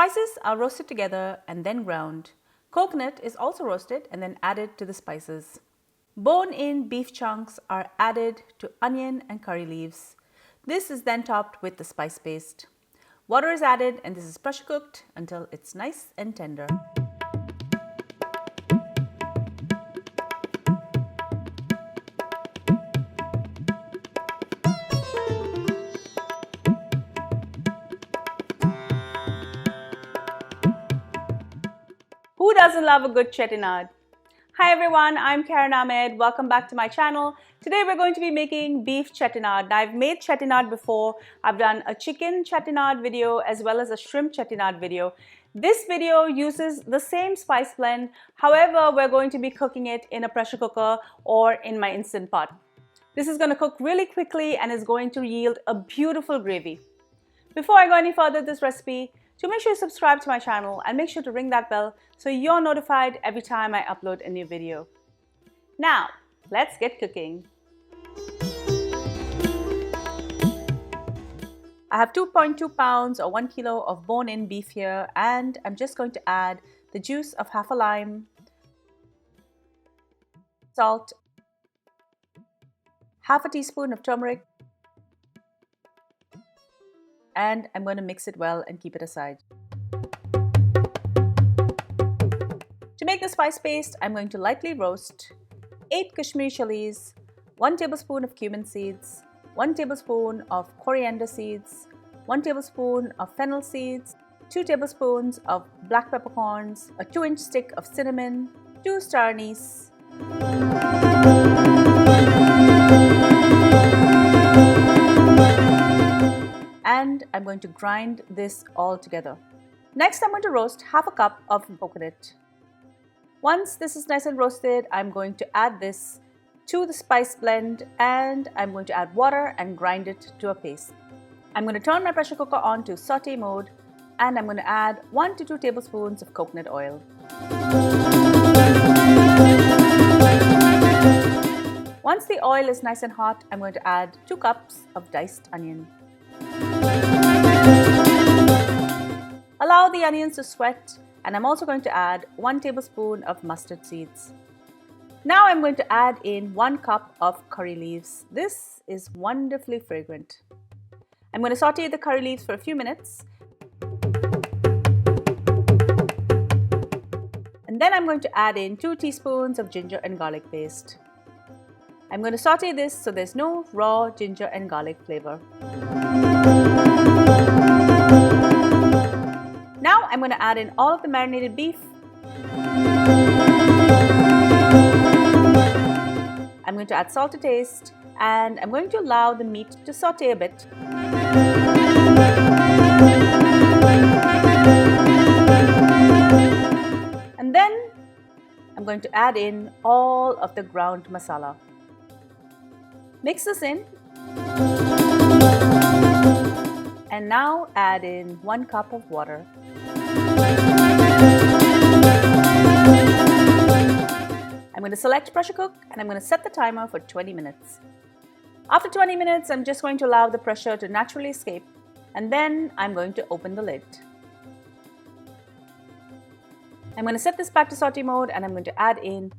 Spices are roasted together and then ground. Coconut is also roasted and then added to the spices. Bone-in beef chunks are added to onion and curry leaves. This is then topped with the spice paste. Water is added and this is pressure cooked until it's nice and tender. Who doesn't love a good chettinad? Hi everyone, I'm Karen Ahmed. Welcome back to my channel. Today we're going to be making beef chettinad. Now, I've made chettinad before. I've done a chicken chettinad video as well as a shrimp chettinad video. This video uses the same spice blend. However, we're going to be cooking it in a pressure cooker or in my Instant Pot. This is going to cook really quickly and is going to yield a beautiful gravy. Before I go any further with this recipe, so make sure you subscribe to my channel and make sure to ring that bell so you're notified every time I upload a new video. Now, let's get cooking. I have 2.2 pounds or 1 kilo of bone-in beef here, and I'm just going to add the juice of half a lime, salt, half a teaspoon of turmeric, and I'm going to mix it well and keep it aside. To make the spice paste, I'm going to lightly roast 8 Kashmiri chillies, 1 tablespoon of cumin seeds, 1 tablespoon of coriander seeds, 1 tablespoon of fennel seeds, 2 tablespoons of black peppercorns, a 2-inch stick of cinnamon, 2 star anise, and I'm going to grind this all together. Next, I'm going to roast half a cup of coconut. Once this is nice and roasted, I'm going to add this to the spice blend and I'm going to add water and grind it to a paste. I'm going to turn my pressure cooker on to saute mode and I'm going to add 1 to 2 tablespoons of coconut oil. Once the oil is nice and hot, I'm going to add 2 cups of diced onion. Allow the onions to sweat, and I'm also going to add 1 tablespoon of mustard seeds. Now I'm going to add in 1 cup of curry leaves. This is wonderfully fragrant. I'm going to saute the curry leaves for a few minutes. And then I'm going to add in 2 teaspoons of ginger and garlic paste. I'm going to saute this so there's no raw ginger and garlic flavor. Now I'm going to add in all of the marinated beef. I'm going to add salt to taste and I'm going to allow the meat to saute a bit. And then I'm going to add in all of the ground masala. Mix this in. And now add in 1 cup of water. I'm going to select pressure cook and I'm going to set the timer for 20 minutes. After 20 minutes, I'm just going to allow the pressure to naturally escape and then I'm going to open the lid. I'm going to set this back to saute mode and I'm going to add in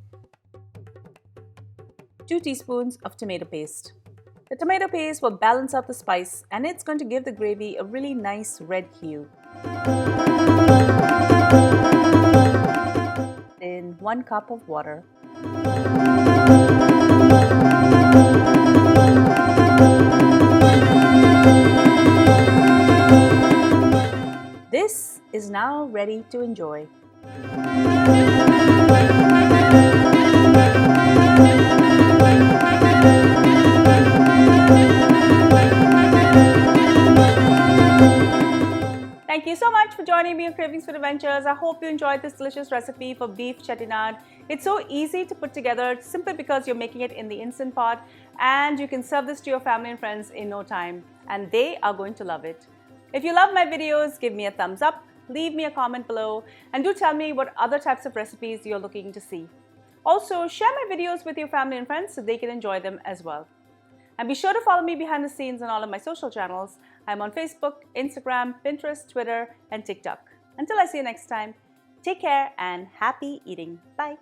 2 teaspoons of tomato paste. The tomato paste will balance out the spice and it's going to give the gravy a really nice red hue. In 1 cup of water. This is now ready to enjoy. Thank you so much for joining me on Cravings Food Adventures. I hope you enjoyed this delicious recipe for beef chettinad. It's so easy to put together simply because you're making it in the Instant Pot and you can serve this to your family and friends in no time and they are going to love it. If you love my videos, give me a thumbs up, leave me a comment below and do tell me what other types of recipes you're looking to see. Also, share my videos with your family and friends so they can enjoy them as well. And be sure to follow me behind the scenes on all of my social channels. I'm on Facebook, Instagram, Pinterest, Twitter, and TikTok. Until I see you next time, take care and happy eating. Bye.